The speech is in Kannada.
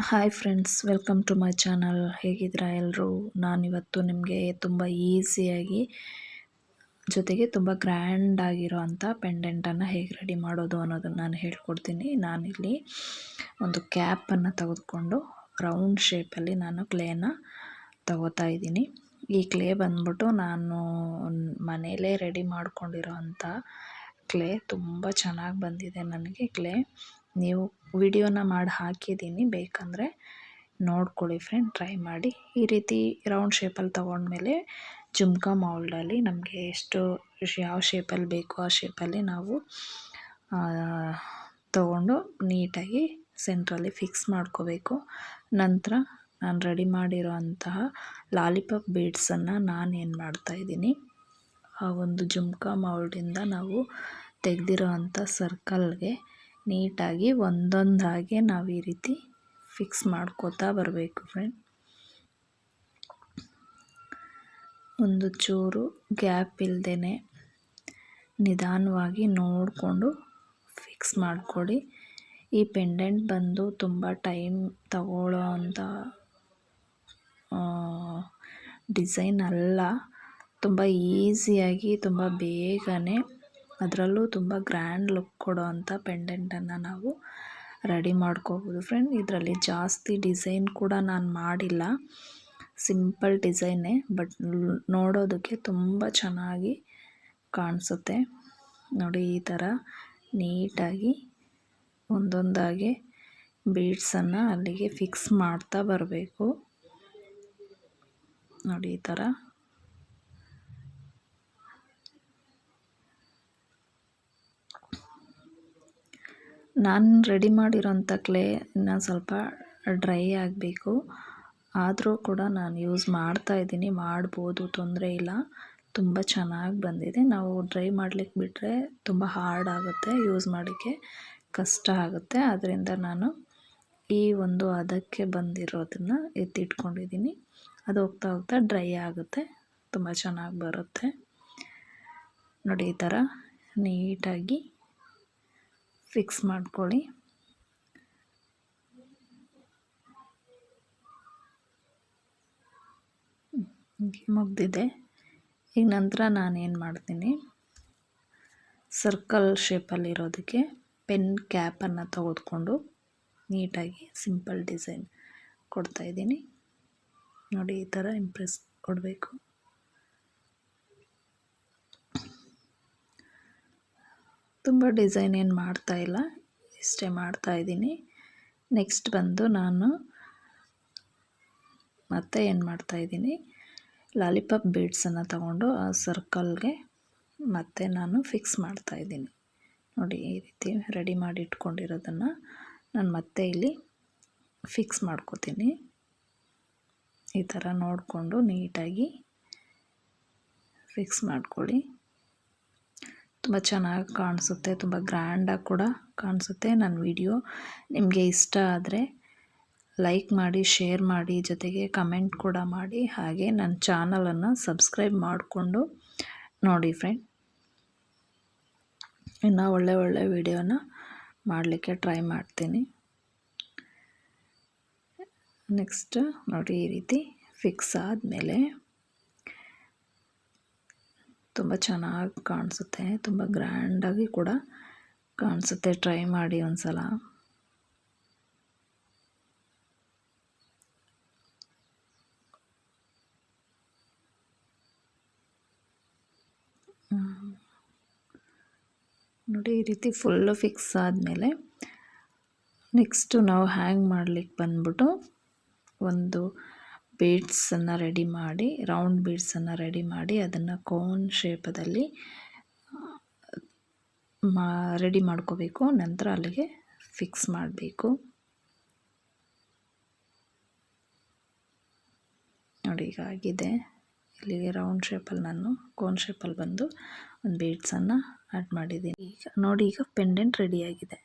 Hi friends, welcome to my channel. ಹೇಗಿದ್ದೀರಾ ಎಲ್ಲರೂ? ನಾನಿವತ್ತು ನಿಮಗೆ ತುಂಬ ಈಸಿಯಾಗಿ ಜೊತೆಗೆ ತುಂಬ ಗ್ರ್ಯಾಂಡ್ ಆಗಿರೋ ಅಂಥ ಪೆಂಡೆಂಟನ್ನು ಹೇಗೆ ರೆಡಿ ಮಾಡೋದು ಅನ್ನೋದನ್ನು ನಾನು ಹೇಳ್ಕೊಡ್ತೀನಿ. ನಾನಿಲ್ಲಿ ಒಂದು ಕ್ಯಾಪನ್ನು ತೆಗೆದುಕೊಂಡು ರೌಂಡ್ ಶೇಪಲ್ಲಿ ನಾನು ಕ್ಲೇನ ತಗೋತಾ ಇದ್ದೀನಿ. ಈ ಕ್ಲೇ ಬಂದ್ಬಿಟ್ಟು ನಾನು ಮನೆಯಲ್ಲೇ ರೆಡಿ ಮಾಡ್ಕೊಂಡಿರೋ ಅಂಥ ಕ್ಲೇ. ತುಂಬ ಚೆನ್ನಾಗಿ ಬಂದಿದೆ ನನಗೆ ಕ್ಲೇ. ನೀವು ವಿಡಿಯೋನ ಮಾಡಿ ಹಾಕಿದ್ದೀನಿ, ಬೇಕಂದರೆ ನೋಡ್ಕೊಳ್ಳಿ ಫ್ರೆಂಡ್, ಟ್ರೈ ಮಾಡಿ. ಈ ರೀತಿ ರೌಂಡ್ ಶೇಪಲ್ಲಿ ತೊಗೊಂಡ್ಮೇಲೆ ಜುಮ್ಕಾ ಮೌಲ್ಡಲ್ಲಿ ನಮಗೆ ಎಷ್ಟು ಯಾವ ಶೇಪಲ್ಲಿ ಬೇಕೋ ಆ ಶೇಪಲ್ಲಿ ನಾವು ತಗೊಂಡು ನೀಟಾಗಿ ಸೆಂಟ್ರಲ್ಲಿ ಫಿಕ್ಸ್ ಮಾಡ್ಕೋಬೇಕು. ನಂತರ ನಾನು ರೆಡಿ ಮಾಡಿರೋ ಅಂತಹ ಲಾಲಿಪಾಪ್ ಬೀಡ್ಸನ್ನು ನಾನೇನು ಮಾಡ್ತಾಯಿದ್ದೀನಿ, ಆ ಒಂದು ಜುಮ್ಕಾ ಮೌಲ್ಡಿಂದ ನಾವು ತೆಗೆದಿರೋ ಅಂಥ ಸರ್ಕಲ್ಗೆ ನೀಟಾಗಿ ಒಂದೊಂದಾಗಿ ನಾವು ಈ ರೀತಿ ಫಿಕ್ಸ್ ಮಾಡ್ಕೋತಾ ಬರಬೇಕು ಫ್ರೆಂಡ್. ಒಂದು ಚೂರು ಗ್ಯಾಪ್ ಇಲ್ಲದೇ ನಿಧಾನವಾಗಿ ನೋಡಿಕೊಂಡು ಫಿಕ್ಸ್ ಮಾಡಿಕೊಡಿ. ಈ ಪೆಂಡೆಂಟ್ ಬಂದು ತುಂಬ ಟೈಮ್ ತಗೊಳ್ಳೋ ಅಂಥ ಡಿಸೈನ್ ಅಲ್ಲ. ತುಂಬ ಈಸಿಯಾಗಿ, ತುಂಬ ಬೇಗನೆ, ಅದರಲ್ಲೂ ತುಂಬ ಗ್ರ್ಯಾಂಡ್ ಲುಕ್ ಕೊಡೋ ಅಂಥ ಪೆಂಡೆಂಟನ್ನು ನಾವು ರೆಡಿ ಮಾಡ್ಕೋಬೋದು ಫ್ರೆಂಡ್. ಇದರಲ್ಲಿ ಜಾಸ್ತಿ ಡಿಸೈನ್ ಕೂಡ ನಾನು ಮಾಡಿಲ್ಲ, ಸಿಂಪಲ್ ಡಿಸೈನೇ, ಬಟ್ ನೋಡೋದಕ್ಕೆ ತುಂಬ ಚೆನ್ನಾಗಿ ಕಾಣಿಸುತ್ತೆ. ನೋಡಿ, ಈ ಥರ ನೀಟಾಗಿ ಒಂದೊಂದಾಗಿ ಬೀಡ್ಸನ್ನು ಅಲ್ಲಿಗೆ ಫಿಕ್ಸ್ ಮಾಡ್ತಾ ಬರಬೇಕು. ನೋಡಿ, ಈ ಥರ ನಾನು ರೆಡಿ ಮಾಡಿರೋಂಥ ಕ್ಲೇ ಇನ್ನು ಸ್ವಲ್ಪ ಡ್ರೈ ಆಗಬೇಕು. ಆದರೂ ಕೂಡ ನಾನು ಯೂಸ್ ಮಾಡ್ತಾಯಿದ್ದೀನಿ, ಮಾಡ್ಬೋದು, ತೊಂದರೆ ಇಲ್ಲ. ತುಂಬ ಚೆನ್ನಾಗಿ ಬಂದಿದೆ. ನಾವು ಡ್ರೈ ಮಾಡಲಿಕ್ಕೆ ಬಿಟ್ಟರೆ ತುಂಬ ಹಾರ್ಡ್ ಆಗುತ್ತೆ, ಯೂಸ್ ಮಾಡೋಕ್ಕೆ ಕಷ್ಟ ಆಗುತ್ತೆ. ಆದ್ದರಿಂದ ನಾನು ಈ ಒಂದು ಅದಕ್ಕೆ ಬಂದಿರೋದನ್ನು ಎತ್ತಿಟ್ಕೊಂಡಿದ್ದೀನಿ. ಅದು ಹೋಗ್ತಾ ಹೋಗ್ತಾ ಡ್ರೈ ಆಗುತ್ತೆ, ತುಂಬ ಚೆನ್ನಾಗಿ ಬರುತ್ತೆ. ನೋಡಿ, ಈ ಥರ ನೀಟಾಗಿ ಫಿಕ್ಸ್ ಮಾಡ್ಕೊಳ್ಳಿ. ಮುಗ್ದಿದೆ. ಈಗ ನಂತರ ನಾನೇನು ಮಾಡ್ತೀನಿ, ಸರ್ಕಲ್ ಶೇಪಲ್ಲಿರೋದಕ್ಕೆ ಪೆನ್ ಕ್ಯಾಪನ್ನು ತೆಗೆದುಕೊಂಡು ನೀಟಾಗಿ ಸಿಂಪಲ್ ಡಿಸೈನ್ ಕೊಡ್ತಾಯಿದ್ದೀನಿ. ನೋಡಿ, ಈ ಥರ ಇಂಪ್ರೆಸ್ ಕೊಡಬೇಕು. ತುಂಬ ಡಿಸೈನ್ ಏನು ಮಾಡ್ತಾಯಿಲ್ಲ, ಇಷ್ಟೇ ಮಾಡ್ತಾಯಿದ್ದೀನಿ. ನೆಕ್ಸ್ಟ್ ಬಂದು ನಾನು ಮತ್ತೆ ಏನು ಮಾಡ್ತಾಯಿದ್ದೀನಿ, ಲಾಲಿಪಾಪ್ ಬೀಡ್ಸನ್ನು ತಗೊಂಡು ಆ ಸರ್ಕಲ್ಗೆ ಮತ್ತೆ ನಾನು ಫಿಕ್ಸ್ ಮಾಡ್ತಾಯಿದ್ದೀನಿ. ನೋಡಿ, ಈ ರೀತಿ ರೆಡಿ ಮಾಡಿ ಇಟ್ಕೊಂಡಿರೋದನ್ನು ನಾನು ಮತ್ತೆ ಇಲ್ಲಿ ಫಿಕ್ಸ್ ಮಾಡ್ಕೋತೀನಿ. ಈ ಥರ ನೋಡಿಕೊಂಡು ನೀಟಾಗಿ ಫಿಕ್ಸ್ ಮಾಡ್ಕೊಳ್ಳಿ. ತುಂಬ ಚೆನ್ನಾಗಿ ಕಾಣಿಸುತ್ತೆ, ತುಂಬ ಗ್ರ್ಯಾಂಡಾಗಿ ಕೂಡ ಕಾಣಿಸುತ್ತೆ. ನನ್ನ ವಿಡಿಯೋ ನಿಮಗೆ ಇಷ್ಟ ಆದರೆ ಲೈಕ್ ಮಾಡಿ, ಶೇರ್ ಮಾಡಿ, ಜೊತೆಗೆ ಕಮೆಂಟ್ ಕೂಡ ಮಾಡಿ. ಹಾಗೆ ನನ್ನ ಚಾನಲನ್ನು ಸಬ್ಸ್ಕ್ರೈಬ್ ಮಾಡಿಕೊಂಡು ನೋಡಿ ಫ್ರೆಂಡ್. ಇನ್ನು ಒಳ್ಳೆ ವಿಡಿಯೋನ ಮಾಡಲಿಕ್ಕೆ ಟ್ರೈ ಮಾಡ್ತೀನಿ. ನೆಕ್ಸ್ಟ್ ನೋಡಿ, ಈ ರೀತಿ ಫಿಕ್ಸ್ ಆದಮೇಲೆ ತುಂಬ ಚೆನ್ನಾಗಿ ಕಾಣಿಸುತ್ತೆ, ತುಂಬ ಗ್ರ್ಯಾಂಡಾಗಿ ಕೂಡ ಕಾಣಿಸುತ್ತೆ. ಟ್ರೈ ಮಾಡಿ ಒಂದು ಸಲ. ನೋಡಿ, ಈ ರೀತಿ ಫುಲ್ಲು ಫಿಕ್ಸ್ ಆದಮೇಲೆ ನೆಕ್ಸ್ಟು ನಾವು ಹ್ಯಾಂಗ್ ಮಾಡಲಿಕ್ಕೆ ಬಂದ್ಬಿಟ್ಟು ಒಂದು ಬೀಡ್ಸನ್ನು ರೆಡಿ ಮಾಡಿ, ರೌಂಡ್ ಬೀಡ್ಸನ್ನು ರೆಡಿ ಮಾಡಿ, ಅದನ್ನು ಕೋನ್ ಶೇಪದಲ್ಲಿ ರೆಡಿ ಮಾಡ್ಕೋಬೇಕು. ನಂತರ ಅಲ್ಲಿಗೆ ಫಿಕ್ಸ್ ಮಾಡಬೇಕು. ನೋಡಿ, ಈಗ ಆಗಿದೆ. ಇಲ್ಲಿಗೆ ರೌಂಡ್ ಶೇಪಲ್ಲಿ ನಾನು ಕೋನ್ ಶೇಪಲ್ಲಿ ಬಂದು ಒಂದು ಬೀಡ್ಸನ್ನು ಆ್ಯಡ್ ಮಾಡಿದ್ದೀನಿ. ಈಗ ನೋಡಿ, ಈಗ ಪೆಂಡೆಂಟ್ ರೆಡಿಯಾಗಿದೆ.